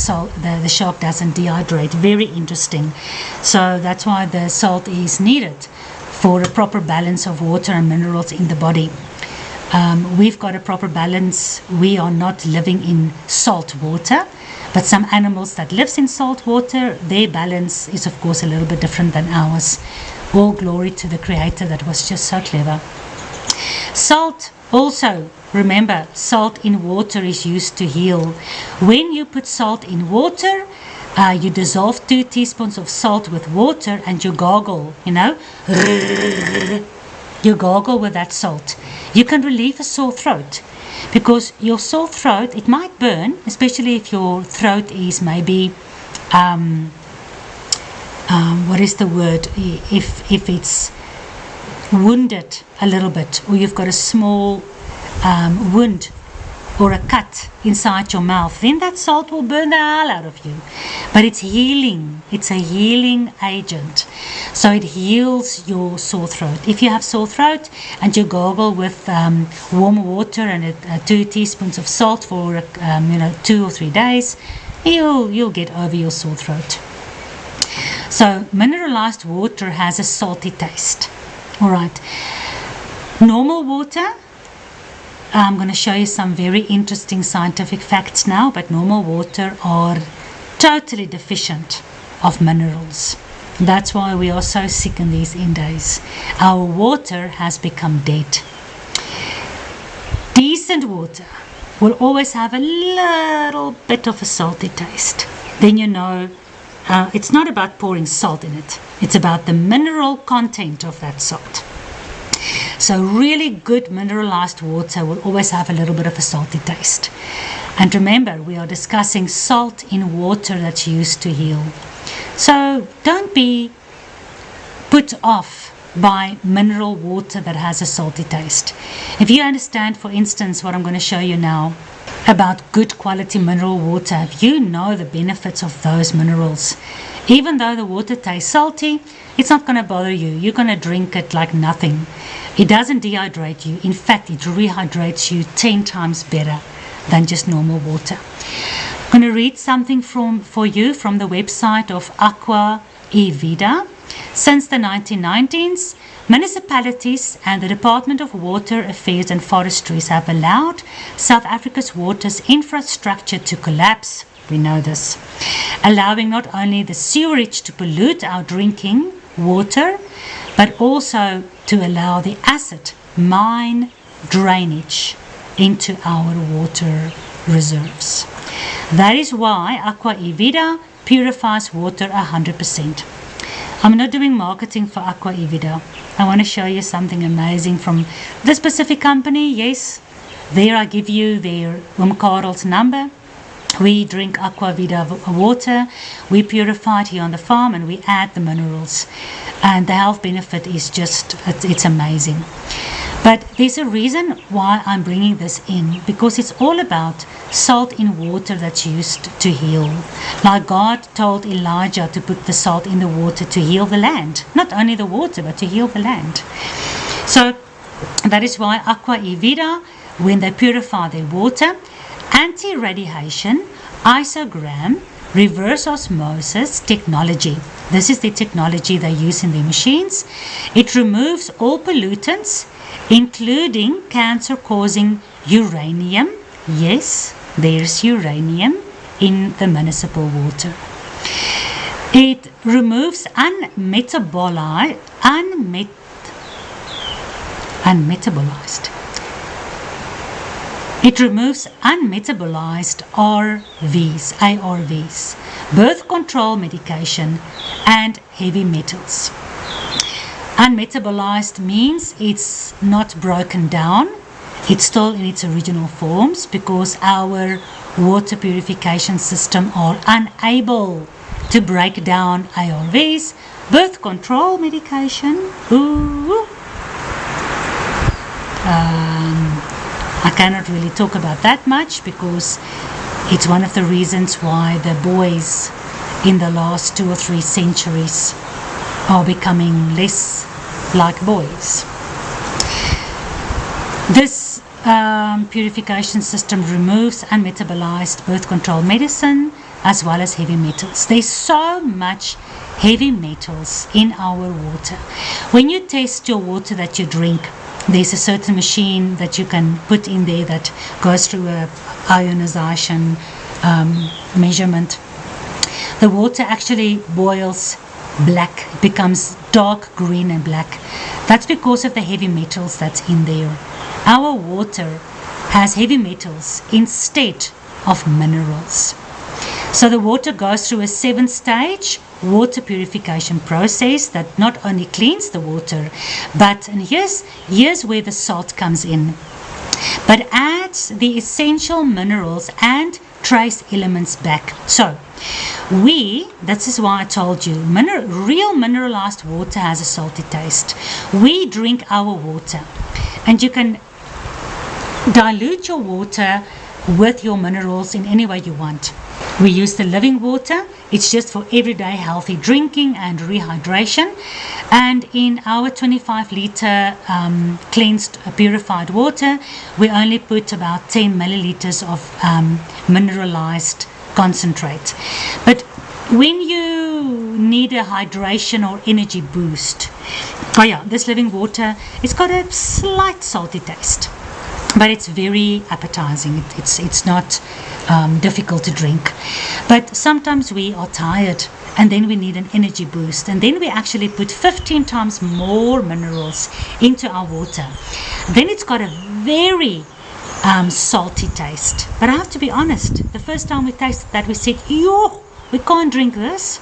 shark doesn't dehydrate. Very interesting. So that's why the salt is needed for a proper balance of water and minerals in the body. We've got a proper balance. We are not living in salt water, but some animals that lives in salt water, their balance is of course a little bit different than ours. All glory to the Creator that was just so clever. Salt also, remember, salt in water is used to heal. When you put salt in water, you dissolve 2 teaspoons of salt with water and you gargle, you gargle with that salt. You can relieve a sore throat, because your sore throat, it might burn, especially if your throat is maybe, what is the word, if it's wounded a little bit, or you've got a small wound or a cut inside your mouth, then that salt will burn the hell out of you. But it's healing. It's a healing agent. So it heals your sore throat. If you have sore throat and you gargle with warm water and 2 teaspoons of salt for 2 or 3 days, you'll get over your sore throat. So mineralized water has a salty taste. All right. Normal water, I'm going to show you some very interesting scientific facts now, but normal water are totally deficient of minerals. That's why we are so sick in these end days. Our water has become dead. Decent water will always have a little bit of a salty taste. Then it's not about pouring salt in it. It's about the mineral content of that salt. So really good mineralized water will always have a little bit of a salty taste. And remember, we are discussing salt in water that's used to heal. So don't be put off by mineral water that has a salty taste. If you understand, for instance, what I'm going to show you now about good quality mineral water, if you know the benefits of those minerals, even though the water tastes salty, it's not going to bother you. You're going to drink it like nothing. It doesn't dehydrate you. In fact, it rehydrates you 10 times better than just normal water. I'm going to read something for you from the website of Aqua e Vida. Since the 1990s, municipalities and the Department of Water Affairs and Forestries have allowed South Africa's water's infrastructure to collapse. We know this, allowing not only the sewerage to pollute our drinking water, but also to allow the acid mine drainage into our water reserves. That is why Aqua e Vida purifies water 100%. I'm not doing marketing for Aqua e Vida. I want to show you something amazing from this specific company. Yes, there I give you their Karel's number. We drink Aqua Vida water, we purify it here on the farm, and we add the minerals. And the health benefit is just, it's amazing. But there's a reason why I'm bringing this in, because it's all about salt in water that's used to heal. Like God told Elijah to put the salt in the water to heal the land. Not only the water, but to heal the land. So that is why Aqua e Vida, when they purify their water, anti-radiation, isogram, reverse osmosis technology. This is the technology they use in their machines. It removes all pollutants, including cancer-causing uranium. Yes, there's uranium in the municipal water. It removes unmetabolized It removes unmetabolized ARVs, birth control medication, and heavy metals. Unmetabolized means it's not broken down. It's still in its original forms because our water purification system are unable to break down ARVs, birth control medication. I cannot really talk about that much because it's one of the reasons why the boys in the last 2 or 3 centuries are becoming less like boys. This purification system removes unmetabolized birth control medicine as well as heavy metals. There's so much heavy metals in our water. When you test your water that you drink, there's a certain machine that you can put in there that goes through a ionization measurement. The water actually boils black, becomes dark green and black. That's because of the heavy metals that's in there. Our water has heavy metals instead of minerals. So the water goes through a 7-stage water purification process that not only cleans the water, but, and here's where the salt comes in, but adds the essential minerals and trace elements back. So this is why I told you, real mineralized water has a salty taste. We drink our water, and you can dilute your water with your minerals in any way you want. We use the living water. It's just for everyday healthy drinking and rehydration. And in our 25-liter cleansed, purified water, we only put about 10 milliliters of mineralized concentrate. But when you need a hydration or energy boost, this living water, it's got a slight salty taste, but it's very appetizing. It's not difficult to drink. But sometimes we are tired and then we need an energy boost, and then we actually put 15 times more minerals into our water. Then it's got a very salty taste. But I have to be honest, the first time we tasted that, we said, yo, we can't drink this.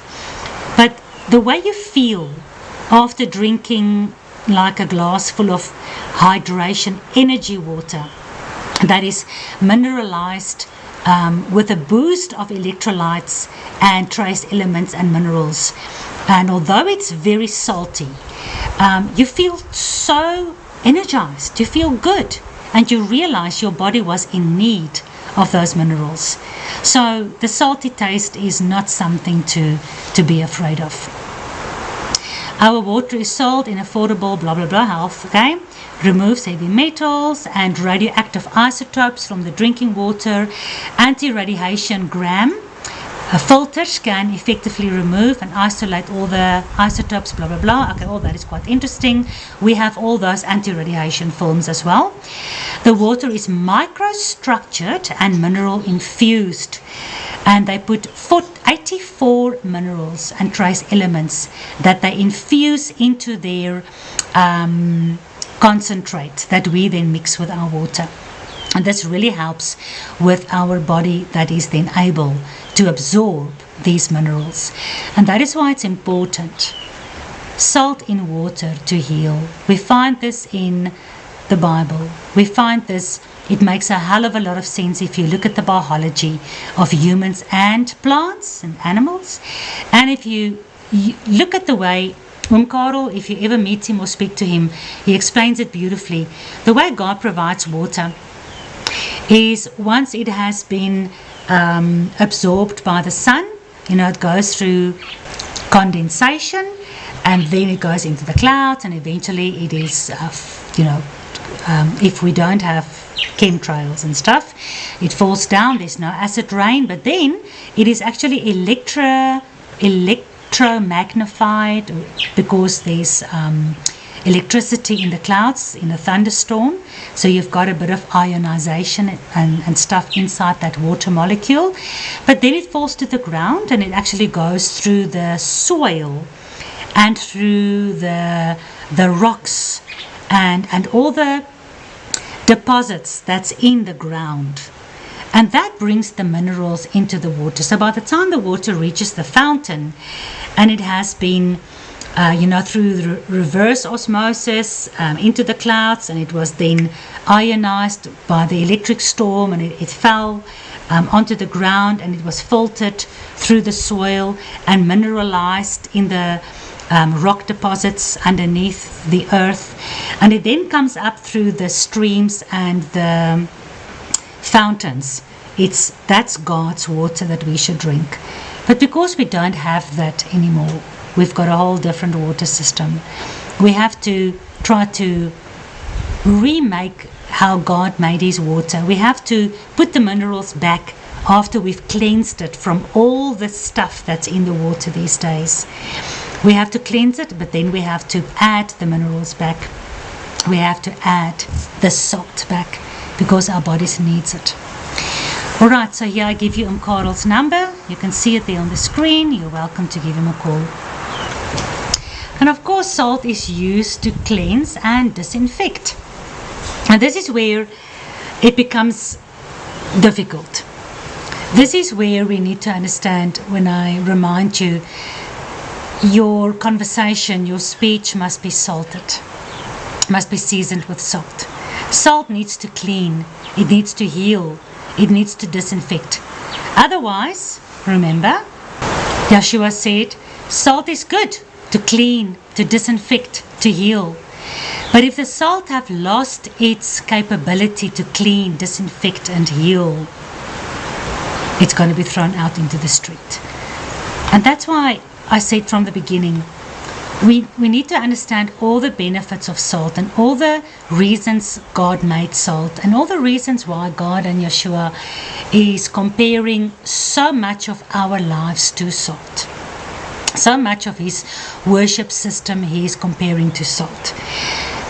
But the way you feel after drinking like a glass full of hydration energy water that is mineralized with a boost of electrolytes and trace elements and minerals, and although it's very salty, you feel so energized, you feel good, and you realize your body was in need of those minerals. So the salty taste is not something to be afraid of. Our water is sold in affordable blah blah blah health, okay? Removes heavy metals and radioactive isotopes from the drinking water. Anti-radiation gram filters can effectively remove and isolate all the isotopes, blah blah blah. Okay, all that is quite interesting. We have all those anti-radiation films as well. The water is microstructured and mineral infused, and they put 84 minerals and trace elements that they infuse into their concentrate that we then mix with our water. And this really helps with our body that is then able to absorb these minerals. And that is why it's important. Salt in water to heal. We find this in the Bible. We find this, it makes a hell of a lot of sense if you look at the biology of humans and plants and animals. And if you look at the way Karel, if you ever meet him or speak to him, he explains it beautifully. The way God provides water is once it has been absorbed by the sun, it goes through condensation, and then it goes into the clouds, and eventually it is, if we don't have chemtrails and stuff, it falls down. There's no acid rain, but then it is actually electromagnified because there's electricity in the clouds in a thunderstorm. So you've got a bit of ionization and stuff inside that water molecule. But then it falls to the ground, and it actually goes through the soil and through the rocks and all the deposits that's in the ground. And that brings the minerals into the water. So by the time the water reaches the fountain, and it has been through the reverse osmosis into the clouds, and it was then ionized by the electric storm, and it fell onto the ground, and it was filtered through the soil and mineralized in the rock deposits underneath the earth, and it then comes up through the streams and the fountains. That's God's water that we should drink. But because we don't have that anymore, we've got a whole different water system. We have to try to remake how God made his water. We have to put the minerals back after we've cleansed it from all the stuff that's in the water these days. We have to cleanse it, but then we have to add the minerals back. We have to add the salt back because our bodies needs it. All right, so here I give you Karel's number. You can see it there on the screen. You're welcome to give him a call. And of course, salt is used to cleanse and disinfect. And this is where it becomes difficult. This is where we need to understand when I remind you, your conversation, your speech must be salted, must be seasoned with salt. Salt needs to clean, it needs to heal, it needs to disinfect. Otherwise, remember, Yeshua said, salt is good to clean, to disinfect, to heal. But if the salt have lost its capability to clean, disinfect and heal, it's going to be thrown out into the street. And that's why I said from the beginning, we need to understand all the benefits of salt and all the reasons God made salt and all the reasons why God and Yeshua is comparing so much of our lives to salt. So much of his worship system he is comparing to salt.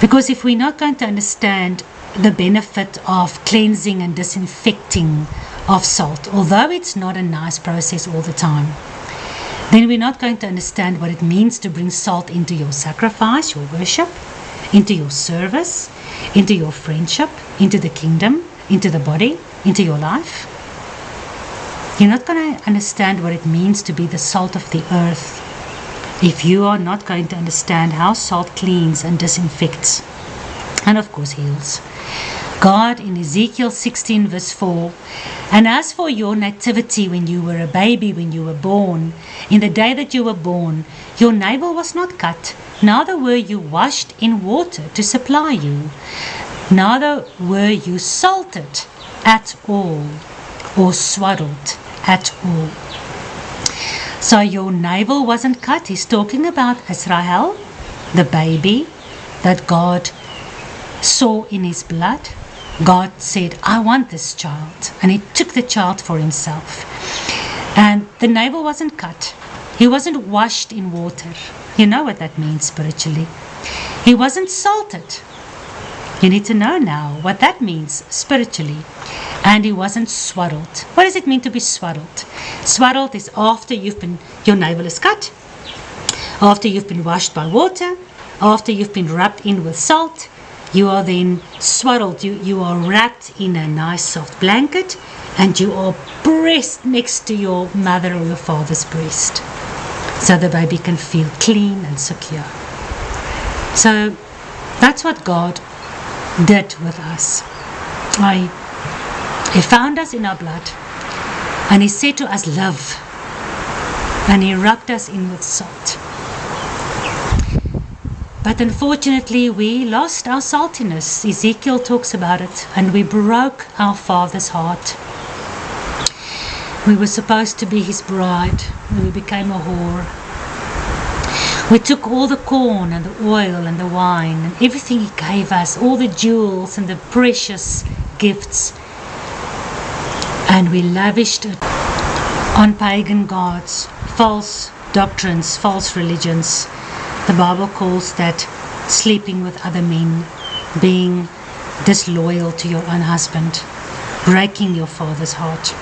Because if we're not going to understand the benefit of cleansing and disinfecting of salt, although it's not a nice process all the time, then we're not going to understand what it means to bring salt into your sacrifice, your worship, into your service, into your friendship, into the kingdom, into the body, into your life. You're not going to understand what it means to be the salt of the earth if you are not going to understand how salt cleans and disinfects and of course heals. God in Ezekiel 16 verse 4, and as for your nativity when you were a baby, when you were born, in the day that you were born, your navel was not cut, neither were you washed in water to supply you, neither were you salted at all or swaddled at all. So your navel wasn't cut. He's talking about Israel, the baby that God saw in his blood. God said, I want this child. And he took the child for himself. And the navel wasn't cut. He wasn't washed in water. You know what that means spiritually. He wasn't salted. You need to know now what that means spiritually. And he wasn't swaddled. What does it mean to be swaddled? Swaddled is after your navel is cut, after you've been washed by water, after you've been rubbed in with salt. You are then swaddled, you are wrapped in a nice soft blanket, and you are pressed next to your mother or your father's breast, so the baby can feel clean and secure. So that's what God did with us. He found us in our blood, and He said to us, love, and He rubbed us in with salt. But unfortunately, we lost our saltiness. Ezekiel talks about it, and we broke our Father's heart. We were supposed to be His bride, and we became a whore. We took all the corn and the oil and the wine and everything He gave us, all the jewels and the precious gifts, and we lavished it on pagan gods, false doctrines, false religions. The Bible calls that sleeping with other men, being disloyal to your own husband, breaking your father's heart.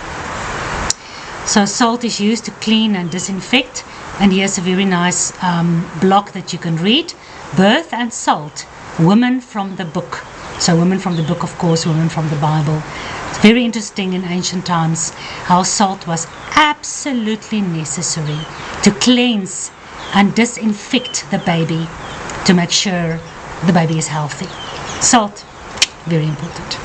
So salt is used to clean and disinfect, and here's a very nice block that you can read. Birth and salt, women from the book. So women from the book, of course, women from the Bible. It's very interesting in ancient times how salt was absolutely necessary to cleanse and disinfect the baby, to make sure the baby is healthy. Salt, very important.